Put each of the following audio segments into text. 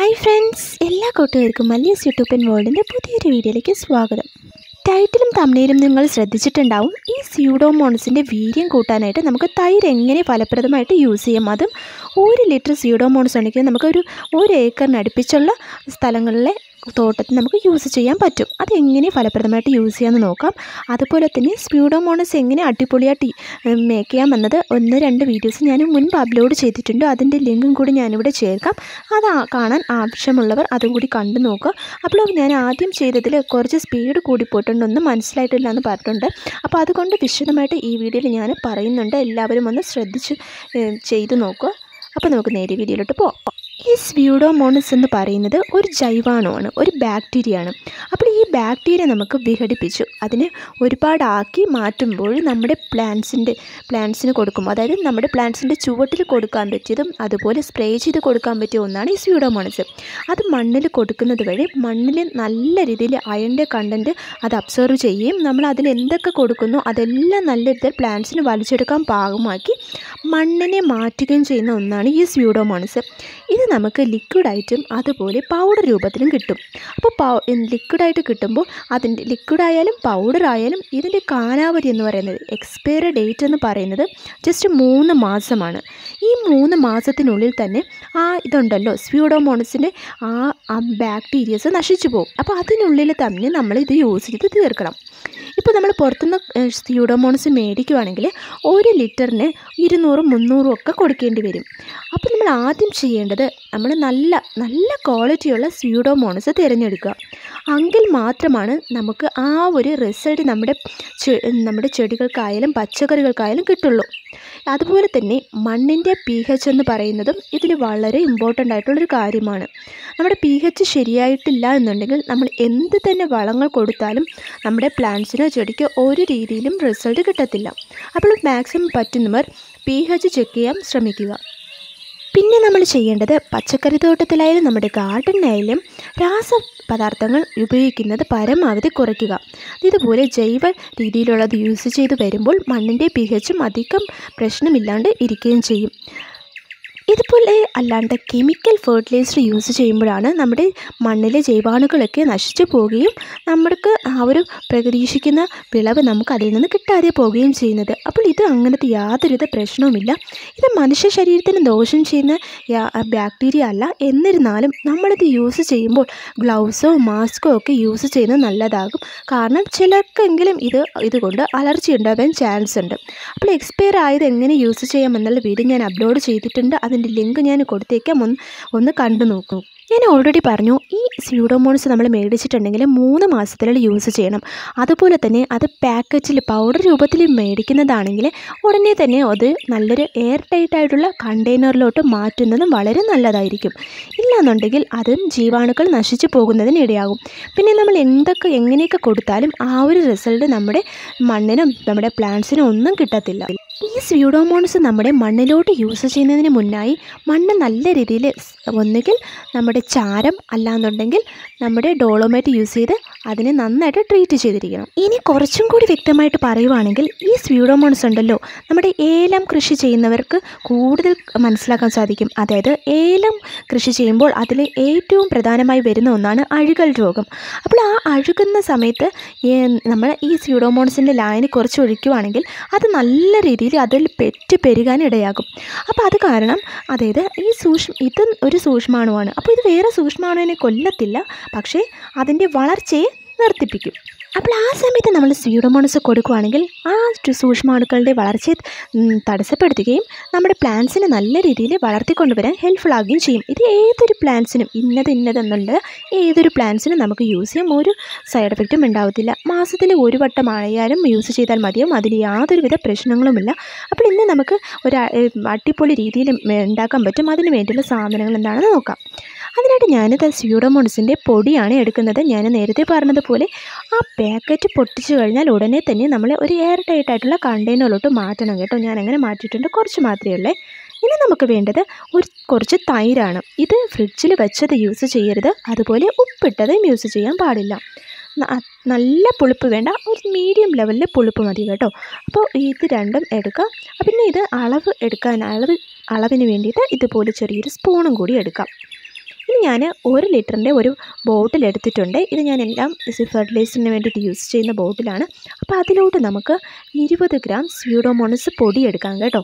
Hi friends, എല്ലാ കൂട്ടുകാർക്കും മല്ലിയസ് YouTube വേൾഡിൻ്റെ പുതിയൊരു വീഡിയോയിലേക്ക് സ്വാഗതം. ടൈറ്റിലും തംബ്നെയിലും നിങ്ങൾ ശ്രദ്ധിച്ചിട്ടുണ്ടാവും. ഈ സ്യൂഡോമോണസിൻ്റെ വീര്യം കൂട്ടാനായിട്ട് നമുക്ക് തൈര് എങ്ങനെ ഫലപ്രദമായിട്ട് യൂസ് ചെയ്യാം. അതും 1 ലിറ്റർ സ്യൂഡോമോണസ് ഉണ്ടെങ്കിൽ നമുക്ക് ഒരു ഏക്കറിന് അടുപ്പിച്ചുള്ള സ്ഥലങ്ങളിലെ തോട്ടത്തിൽ നമുക്ക് യൂസ് ചെയ്യാൻ പറ്റും. അതെങ്ങനെ ഫലപ്രദമായിട്ട് യൂസ് ചെയ്യാമെന്ന് നോക്കാം. അതുപോലെ തന്നെ സ്യൂഡോമോണസ് എങ്ങനെ അടിപൊളിയായിട്ട് മേക്ക് ചെയ്യാമെന്നത് 1-2 വീഡിയോസ് ഞാൻ മുൻപ് അപ്ലോഡ് ചെയ്തിട്ടുണ്ട്. അതിൻ്റെ ലിങ്കും കൂടി ഞാനിവിടെ ചേർക്കാം. അത് കാണാൻ ആവശ്യമുള്ളവർ അതും കൂടി കണ്ടു നോക്കുക. അപ്പോൾ ഞാൻ ആദ്യം ചെയ്തതിൽ കുറച്ച് സ്പീഡ് കൂടി പോയിട്ടുണ്ട്, ഒന്നും മനസ്സിലായിട്ടില്ല എന്ന് പറഞ്ഞിട്ടുണ്ട്. അപ്പോൾ അതുകൊണ്ട് വിശദമായിട്ട് ഈ വീഡിയോയിൽ ഞാൻ പറയുന്നുണ്ട്. എല്ലാവരും ഒന്ന് ശ്രദ്ധിച്ച് ചെയ്ത് നോക്കുക. അപ്പോൾ നമുക്ക് നേരെ വീഡിയോയിലോട്ട് പോകാം. ഈ സ്യൂഡോമോണസ് എന്ന് പറയുന്നത് ഒരു ജൈവാണുവാണ്, ഒരു ബാക്ടീരിയയാണ്. അപ്പോൾ ഈ ബാക്ടീരിയ നമുക്ക് വിഘടിപ്പിച്ചു അതിനെ ഒരുപാടാക്കി മാറ്റുമ്പോൾ നമ്മുടെ പ്ലാന്റ്സിന് കൊടുക്കുമ്പോൾ, അതായത് നമ്മുടെ പ്ലാന്റ്സിൻ്റെ ചുവട്ടിൽ കൊടുക്കാൻ പറ്റിയതും അതുപോലെ സ്പ്രേ ചെയ്ത് കൊടുക്കാൻ പറ്റിയ ഒന്നാണ് ഈ സ്യൂഡോമോണസ്. അത് മണ്ണിൽ കൊടുക്കുന്നത് വഴി മണ്ണിൽ നല്ല രീതിയിൽ അയണിൻ്റെ കണ്ടൻറ്റ് അത് അബ്സർവ് ചെയ്യുകയും നമ്മൾ അതിൽ എന്തൊക്കെ കൊടുക്കുന്നോ അതെല്ലാം നല്ല രീതിയിൽ പ്ലാന്റ്സിന് വലിച്ചെടുക്കാൻ പാകമാക്കി മണ്ണിനെ മാറ്റുകയും ചെയ്യുന്ന ഒന്നാണ് ഈ സ്യൂഡോമോണസ്. ഇത് നമുക്ക് ലിക്വിഡായിട്ടും അതുപോലെ പൗഡർ രൂപത്തിലും കിട്ടും. അപ്പോൾ ലിക്വിഡായിട്ട് കിട്ടുമ്പോൾ അതിൻ്റെ ലിക്വിഡായാലും പൗഡറായാലും ഇതിൻ്റെ കാലാവധി എന്ന് പറയുന്നത്, എക്സ്പയറി ഡേറ്റ് എന്ന് പറയുന്നത് ജസ്റ്റ് 3 മാസമാണ്. ഈ 3 മാസത്തിനുള്ളിൽ തന്നെ ഇതുണ്ടല്ലോ സ്യൂഡോമോണസിൻ്റെ ആ ബാക്ടീരിയസ് നശിച്ചു പോകും. അപ്പോൾ അതിനുള്ളിൽ തന്നെ നമ്മളിത് യൂസ് ചെയ്ത് തീർക്കണം. ഇപ്പോൾ നമ്മൾ പുറത്തുനിന്ന് സ്യൂഡോമോണസ് മേടിക്കുവാണെങ്കിൽ 1 ലിറ്ററിന് 200-300 ഒക്കെ കൊടുക്കേണ്ടി വരും. അപ്പോൾ നമ്മൾ ആദ്യം ചെയ്യേണ്ടത് നമ്മൾ നല്ല ക്വാളിറ്റിയുള്ള സ്യൂഡോമോണസ് തിരഞ്ഞെടുക്കുക. എങ്കിൽ മാത്രമാണ് നമുക്ക് ആ ഒരു റിസൾട്ട് നമ്മുടെ ചെടികൾക്കായാലും പച്ചക്കറികൾക്കായാലും കിട്ടുള്ളൂ. അതുപോലെ തന്നെ മണ്ണിൻ്റെ pH എന്ന് പറയുന്നതും ഇതിൽ വളരെ ഇമ്പോർട്ടൻ്റ് ആയിട്ടുള്ളൊരു കാര്യമാണ്. നമ്മുടെ pH ശരിയായിട്ടില്ല എന്നുണ്ടെങ്കിൽ നമ്മൾ എന്ത് തന്നെ വളങ്ങൾ കൊടുത്താലും നമ്മുടെ പ്ലാന്റ്സിനോ ചെടിക്കോ ഒരു രീതിയിലും റിസൾട്ട് കിട്ടത്തില്ല. അപ്പോൾ മാക്സിമം പറ്റുന്നവർ pH ചെക്ക് ചെയ്യാൻ ശ്രമിക്കുക. പിന്നെ നമ്മൾ ചെയ്യേണ്ടത് പച്ചക്കറി തോട്ടത്തിലായാലും നമ്മുടെ ഗാർഡനിലായാലും രാസപദാർത്ഥങ്ങൾ ഉപയോഗിക്കുന്നത് പരമാവധി കുറയ്ക്കുക. ഇതുപോലെ ജൈവ രീതിയിലുള്ളത് യൂസ് ചെയ്ത് വരുമ്പോൾ മണ്ണിൻ്റെ pHും അധികം പ്രശ്നമില്ലാണ്ട് ഇരിക്കുകയും ചെയ്യും. ഇതുപോലെ അല്ലാണ്ട് കെമിക്കൽ ഫെർട്ടിലൈസർ യൂസ് ചെയ്യുമ്പോഴാണ് നമ്മുടെ മണ്ണിലെ ജൈവാണുക്കളൊക്കെ നശിച്ചു പോവുകയും നമുക്ക് ഒരു പ്രതീക്ഷിക്കുന്ന വിളവ് നമുക്ക് അതിൽ നിന്ന് കിട്ടാതെ പോവുകയും ചെയ്യുന്നത്. അപ്പോൾ ഇത് അങ്ങനത്തെ യാതൊരുവിധ പ്രശ്നവുമില്ല. ഇത് മനുഷ്യ ശരീരത്തിന് ദോഷം ചെയ്യുന്ന ബാക്ടീരിയ അല്ല. എന്നിരുന്നാലും നമ്മളിത് യൂസ് ചെയ്യുമ്പോൾ ഗ്ലൗസോ മാസ്കോ ഒക്കെ യൂസ് ചെയ്യുന്നത് നല്ലതാകും. കാരണം ചിലർക്കെങ്കിലും ഇതുകൊണ്ട് അലർജി ഉണ്ടാവാൻ ചാൻസ് ഉണ്ട്. അപ്പോൾ എക്സ്പയർ ആയത് എങ്ങനെ യൂസ് ചെയ്യാമെന്നുള്ള വീഡിയോ ഞാൻ അപ്ലോഡ് ചെയ്തിട്ടുണ്ട്. അതിൻ്റെ ലിങ്ക് ഞാൻ കൊടുത്തേക്കാം, ഒന്ന് കണ്ടു നോക്കൂ. ഞാൻ ഓൾറെഡി പറഞ്ഞു, ഈ സ്യൂഡോമോണസ് നമ്മൾ മേടിച്ചിട്ടുണ്ടെങ്കിൽ 3 മാസത്തിലുള്ള യൂസ് ചെയ്യണം. അതുപോലെ തന്നെ അത് പാക്കറ്റിൽ പൗഡർ രൂപത്തിൽ മേടിക്കുന്നതാണെങ്കിൽ ഉടനെ തന്നെ അത് നല്ലൊരു എയർ ടൈറ്റ് ആയിട്ടുള്ള കണ്ടെയ്നറിലോട്ട് മാറ്റുന്നതും വളരെ നല്ലതായിരിക്കും. ഇല്ലാന്നുണ്ടെങ്കിൽ അതും ജീവാണുക്കൾ നശിച്ചു പോകുന്നതിന് ഇടയാകും. പിന്നെ നമ്മൾ എങ്ങനെയൊക്കെ കൊടുത്താലും ആ ഒരു റിസൾട്ട് നമ്മുടെ മണ്ണിനും നമ്മുടെ പ്ലാന്റ്സിനും ഒന്നും കിട്ടത്തില്ല. ഈ സ്യൂഡോമോണസ് നമ്മുടെ മണ്ണിലോട്ട് യൂസ് ചെയ്യുന്നതിന് മുന്നായി മണ്ണ് നല്ല രീതിയിൽ ഒന്നുകിൽ നമ്മുടെ ചാരം അല്ലാന്നുണ്ടെങ്കിൽ നമ്മുടെ ഡോളോമൈറ്റ് യൂസ് ചെയ്ത് അതിനെ നന്നായിട്ട് ട്രീറ്റ് ചെയ്തിരിക്കണം. ഇനി കുറച്ചും കൂടി വ്യക്തമായിട്ട് പറയുവാണെങ്കിൽ ഈ സ്യൂഡോമോണസ് ഉണ്ടല്ലോ നമ്മുടെ ഏലം കൃഷി ചെയ്യുന്നവർക്ക് കൂടുതൽ മനസ്സിലാക്കാൻ സാധിക്കും. അതായത് ഏലം കൃഷി ചെയ്യുമ്പോൾ അതിൽ ഏറ്റവും പ്രധാനമായി വരുന്ന ഒന്നാണ് അഴുകൽ രോഗം. അപ്പോൾ ആ അഴുകുന്ന സമയത്ത് നമ്മൾ ഈ സ്യൂഡോമോണസിൻ്റെ ലായനി കുറച്ച് ഒഴിക്കുവാണെങ്കിൽ അത് നല്ല രീതിയിൽ അതിൽ പെരുകാൻ ഇടയാകും. അപ്പോൾ അത് കാരണം, അതായത് ഇത് ഒരു സൂക്ഷ്മാണുവാണ്. അപ്പോൾ ഇത് വേറെ സൂക്ഷ്മാണുവിനെ കൊല്ലത്തില്ല, പക്ഷേ അതിൻ്റെ വളർച്ചയെ നിർത്തിപ്പിക്കും. അപ്പോൾ ആ സമയത്ത് നമ്മൾ സ്യൂഡോമോണസ് കൊടുക്കുകയാണെങ്കിൽ ആ സൂക്ഷ്മാണുക്കളുടെ വളർച്ചയെ തടസ്സപ്പെടുത്തുകയും നമ്മുടെ പ്ലാന്റ്സിനെ നല്ല രീതിയിൽ വളർത്തിക്കൊണ്ടുവരാൻ ഹെൽപ്ഫുൾ ആകുകയും ചെയ്യും. ഇത് ഏതൊരു പ്ലാന്റ്സിനും ഇന്നതെന്നുണ്ട് ഏതൊരു പ്ലാന്റ്സിനും നമുക്ക് യൂസ് ചെയ്യാം. ഒരു സൈഡ് എഫക്റ്റും ഉണ്ടാവത്തില്ല. മാസത്തിൽ 1 വട്ടം ആയാലും യൂസ് ചെയ്താൽ മതിയാവും. അതിൽ യാതൊരുവിധ പ്രശ്നങ്ങളുമില്ല. അപ്പോൾ ഇന്ന് നമുക്ക് ഒരു അടിപൊളി രീതിയിൽ ഉണ്ടാക്കാൻ പറ്റും. അതിന് വേണ്ടിയുള്ള സാധനങ്ങൾ എന്താണെന്ന് നോക്കാം. അതിനായിട്ട് ഞാനിത് സ്യൂഡോമോണസിൻ്റെ പൊടിയാണ് എടുക്കുന്നത്. ഞാൻ നേരത്തെ പറഞ്ഞതുപോലെ ആ പാക്കറ്റ് പൊട്ടിച്ചു കഴിഞ്ഞാൽ ഉടനെ തന്നെ നമ്മൾ ഒരു എയർ ടൈറ്റ് ആയിട്ടുള്ള കണ്ടെയ്നറിലോട്ട് മാറ്റണം കേട്ടോ. ഞാൻ അങ്ങനെ മാറ്റിയിട്ടുണ്ട്, കുറച്ച് മാത്രമേ ഉള്ളൂ. ഇനി നമുക്ക് വേണ്ടത് കുറച്ച് തൈരാണ്. ഇത് ഫ്രിഡ്ജിൽ വെച്ചത് യൂസ് ചെയ്യരുത്, അതുപോലെ ഉപ്പിട്ടതും യൂസ് ചെയ്യാൻ പാടില്ല. നല്ല പുളിപ്പ് വേണ്ട, ഒരു മീഡിയം ലെവലിൽ പുളിപ്പ് മതി കേട്ടോ. അപ്പോൾ ഇത് രണ്ടും എടുക്കാം. പിന്നെ ഇത് അളവിന് വേണ്ടിയിട്ട് ഇതുപോലെ ചെറിയൊരു സ്പൂണും കൂടി എടുക്കാം. ഇനി ഞാൻ 1 ലിറ്ററിൻ്റെ ഒരു ബോട്ടിൽ എടുത്തിട്ടുണ്ട്. ഇത് ഞാൻ എല്ലാം ഫെർട്ടിലൈസറിന് വേണ്ടിയിട്ട് യൂസ് ചെയ്യുന്ന ബോട്ടിലാണ്. അപ്പോൾ അതിലോട്ട് നമുക്ക് 20 ഗ്രാം സ്യൂഡോമോണസ് പൊടി എടുക്കാം കേട്ടോ.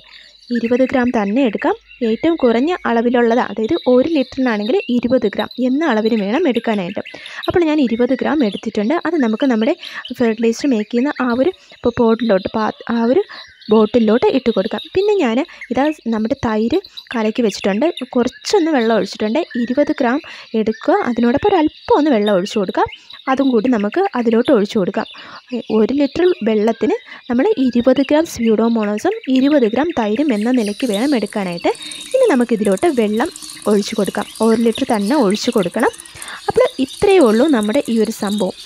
20 ഗ്രാം തന്നെ എടുക്കാം. ഏറ്റവും കുറഞ്ഞ അളവിലുള്ളത്, അതായത് 1 ലിറ്ററിനാണെങ്കിൽ 20 ഗ്രാം എന്ന അളവിന് വേണം എടുക്കാനായിട്ട്. അപ്പോൾ ഞാൻ 20 ഗ്രാം എടുത്തിട്ടുണ്ട്. അത് നമുക്ക് നമ്മുടെ ഫെർട്ടിലൈസർ മേക്ക് ചെയ്യുന്ന ആ ഒരു ബോട്ടിലോട്ട് ഇട്ട് കൊടുക്കാം. പിന്നെ ഞാൻ നമ്മുടെ തൈര് കലക്കി വെച്ചിട്ടുണ്ട്. കുറച്ചൊന്ന് വെള്ളം ഒഴിച്ചിട്ടുണ്ട്. 20 ഗ്രാം എടുക്കുക, അതിനോടൊപ്പം ഒരല്പം ഒന്ന് വെള്ളം ഒഴിച്ചു കൊടുക്കുക. അതും കൂടി നമുക്ക് അതിലോട്ട് ഒഴിച്ചു കൊടുക്കാം. 1 ലിറ്റർ വെള്ളത്തിന് നമ്മൾ 20 ഗ്രാം സ്യൂഡോമോണസും 20 ഗ്രാം തൈരും എന്ന നിലയ്ക്ക് വേണം എടുക്കാനായിട്ട്. ഇനി നമുക്കിതിലോട്ട് വെള്ളം ഒഴിച്ചു കൊടുക്കാം. 1 ലിറ്റർ തന്നെ ഒഴിച്ചു കൊടുക്കണം. അപ്പോൾ ഇത്രയേ ഉള്ളൂ നമ്മുടെ ഈ ഒരു സംഭവം.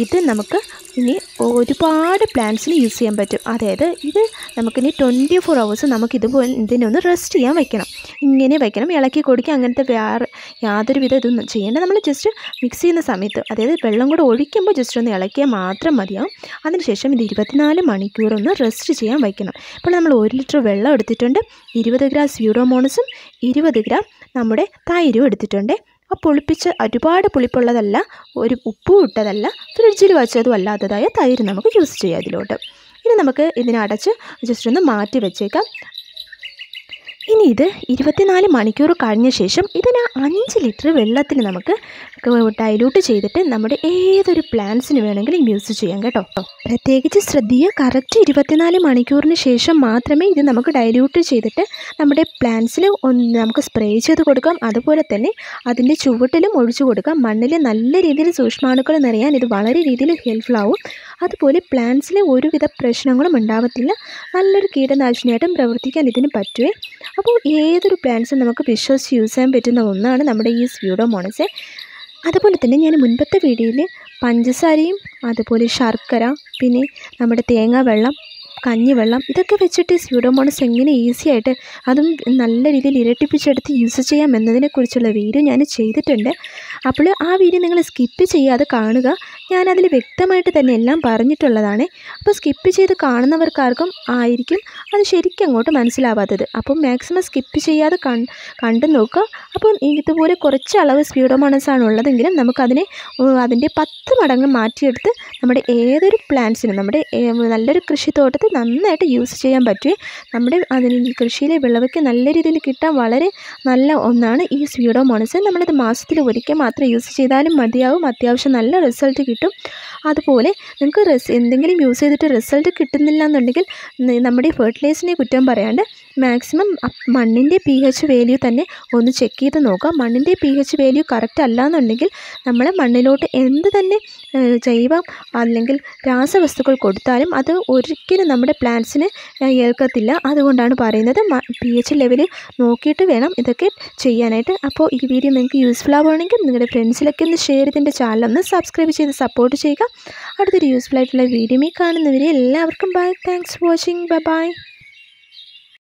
ഇത് നമുക്ക് ഇനി ഒരുപാട് പ്ലാന്റ്സിന് യൂസ് ചെയ്യാൻ പറ്റും. അതായത് ഇത് നമുക്കിനി 24 hours ഇതിനൊന്ന് റെസ്റ്റ് ചെയ്യാൻ വെക്കണം. ഇങ്ങനെ വെക്കണം, ഇളക്കി കൊടുക്കുക, അങ്ങനത്തെ യാതൊരു വിധം ഇതൊന്നും ചെയ്യേണ്ട. നമ്മൾ ജസ്റ്റ് മിക്സ് ചെയ്യുന്ന സമയത്ത്, അതായത് വെള്ളം കൂടെ ഒഴിക്കുമ്പോൾ ജസ്റ്റ് ഒന്ന് ഇളക്കിയാൽ മാത്രം മതിയാവും. അതിനുശേഷം ഇത് 24 മണിക്കൂറൊന്ന് റെസ്റ്റ് ചെയ്യാൻ വയ്ക്കണം. ഇപ്പോൾ നമ്മൾ 1 ലിറ്റർ വെള്ളം എടുത്തിട്ടുണ്ട്. 20 ഗ്രാം സ്യൂഡോമോണസും 20 ഗ്രാം നമ്മുടെ തൈരും എടുത്തിട്ടുണ്ട്. ഒരുപാട് പുളിപ്പുള്ളതല്ല, ഒരു ഉപ്പും ഇട്ടതല്ല, ഫ്രിഡ്ജിൽ വച്ചതും അല്ലാത്തതായ തൈര് നമുക്ക് യൂസ് ചെയ്യാം ഇതിലോട്ട്. ഇനി നമുക്ക് ഇതിനടച്ച് ജസ്റ്റ് ഒന്ന് മാറ്റി വെച്ചേക്കാം. ഇനി ഇത് 24 മണിക്കൂർ കഴിഞ്ഞ ശേഷം ഇതിന് 5 ലിറ്റർ വെള്ളത്തിൽ നമുക്ക് ഡൈല്യൂട്ട് ചെയ്തിട്ട് നമ്മുടെ ഏതൊരു പ്ലാന്റ്സിന് വേണമെങ്കിലും യൂസ് ചെയ്യാം കേട്ടോ. പ്രത്യേകിച്ച് ശ്രദ്ധിക്കുക, കറക്റ്റ് 24 മണിക്കൂറിന് ശേഷം മാത്രമേ ഇത് നമുക്ക് ഡൈല്യൂട്ട് ചെയ്തിട്ട് നമ്മുടെ പ്ലാന്റ്സിൽ നമുക്ക് സ്പ്രേ ചെയ്ത് കൊടുക്കാം. അതുപോലെ തന്നെ അതിൻ്റെ ചുവട്ടിലും ഒഴിച്ചു കൊടുക്കാം. മണ്ണിൽ നല്ല രീതിയിൽ സൂക്ഷ്മാണുക്കൾ നിറയാൻ ഇത് വളരെ രീതിയിൽ ഹെൽപ്ഫുൾ ആവും. അതുപോലെ പ്ലാന്റ്സിൽ ഒരുവിധ പ്രശ്നങ്ങളും ഉണ്ടാവത്തില്ല. നല്ലൊരു കീടനാശിനിയായിട്ടും പ്രവർത്തിക്കാൻ ഇതിന് പറ്റുമേ. അപ്പോൾ ഏതൊരു പ്ലാന്റ്സും നമുക്ക് വിശ്വസിച്ച് യൂസ് ചെയ്യാൻ പറ്റുന്ന ഒന്നാണ് നമ്മുടെ ഈ സ്യൂഡോമോണസ്. അതുപോലെ തന്നെ ഞാൻ മുൻപത്തെ വീഡിയോയിൽ പഞ്ചസാരയും അതുപോലെ ശർക്കര, പിന്നെ നമ്മുടെ തേങ്ങാവെള്ളം, കഞ്ഞിവെള്ളം, ഇതൊക്കെ വെച്ചിട്ട് സ്യൂഡോമോണസ് എങ്ങനെ ഈസി ആയിട്ട് അതും നല്ല രീതിയിൽ ഇരട്ടിപ്പിച്ചെടുത്ത് യൂസ് ചെയ്യാം എന്നതിനെക്കുറിച്ചുള്ള വീഡിയോ ഞാൻ ചെയ്തിട്ടുണ്ട്. അപ്പോൾ ആ വീഡിയോ നിങ്ങൾ സ്കിപ്പ് ചെയ്യാതെ കാണുക. ഞാനതിൽ വ്യക്തമായിട്ട് തന്നെ എല്ലാം പറഞ്ഞിട്ടുള്ളതാണ്. അപ്പോൾ സ്കിപ്പ് ചെയ്ത് കാണുന്നവർക്കാർക്കും ആയിരിക്കും അത് ശരിക്കും അങ്ങോട്ട് മനസ്സിലാവാത്തത്. അപ്പം മാക്സിമം സ്കിപ്പ് ചെയ്യാതെ കണ്ടു നോക്കുക. അപ്പോൾ ഇതുപോലെ കുറച്ച് അളവ് സ്യൂഡോമോണസ് ആണ് ഉള്ളതെങ്കിലും നമുക്കതിനെ അതിൻ്റെ 10 മടങ്ങ് മാറ്റിയെടുത്ത് നമ്മുടെ ഏതൊരു പ്ലാന്റ്സിനും നമ്മുടെ നല്ലൊരു കൃഷിത്തോട്ടത്തിൽ നന്നായിട്ട് യൂസ് ചെയ്യാൻ പറ്റുമേ. നമ്മുടെ കൃഷിയിലെ വിളവയ്ക്ക് നല്ല രീതിയിൽ കിട്ടാൻ വളരെ നല്ല ഒന്നാണ് ഈ സ്യൂഡോമോണസ്. നമ്മളിത് മാസത്തിൽ ഒരിക്കൽ മാത്രം യൂസ് ചെയ്താലും മതിയാവും. അത്യാവശ്യം നല്ല റിസൾട്ട് കിട്ടും. അതുപോലെ നിങ്ങൾക്ക് എന്തെങ്കിലും യൂസ് ചെയ്തിട്ട് റിസൾട്ട് കിട്ടുന്നില്ല എന്നുണ്ടെങ്കിൽ നമ്മുടെ ഫെർട്ടിലൈസറിനെ കുറ്റം പറയാണ്ട് മാക്സിമം മണ്ണിൻ്റെ pH വാല്യൂ തന്നെ ഒന്ന് ചെക്ക് ചെയ്ത് നോക്കുക. മണ്ണിൻ്റെ pH വാല്യൂ കറക്റ്റ് അല്ല എന്നുണ്ടെങ്കിൽ നമ്മൾ മണ്ണിലോട്ട് എന്ത് തന്നെ ജൈവം അല്ലെങ്കിൽ രാസവസ്തുക്കൾ കൊടുത്താലും അത് ഒരിക്കലും നമ്മുടെ പ്ലാന്റ്സിന് ഏൽക്കത്തില്ല. അതുകൊണ്ടാണ് പറയുന്നത് pH ലെവൽ നോക്കിയിട്ട് വേണം ഇതൊക്കെ ചെയ്യാനായിട്ട്. അപ്പോൾ ഈ വീഡിയോ നിങ്ങൾക്ക് യൂസ്ഫുൾ ആവുകയാണെങ്കിൽ നിങ്ങളുടെ ഫ്രണ്ട്സിലൊക്കെ ഒന്ന് ഷെയർ ചെയ്തിൻ്റെ ചാനലൊന്ന് സബ്സ്ക്രൈബ് ചെയ്ത് സപ്പോർട്ട് ചെയ്യുക. അടുത്തൊരു യൂസ്ഫുൾ ആയിട്ടുള്ള വീഡിയോ കാണുന്നവരെ എല്ലാവർക്കും bye. Thanks for watching. By.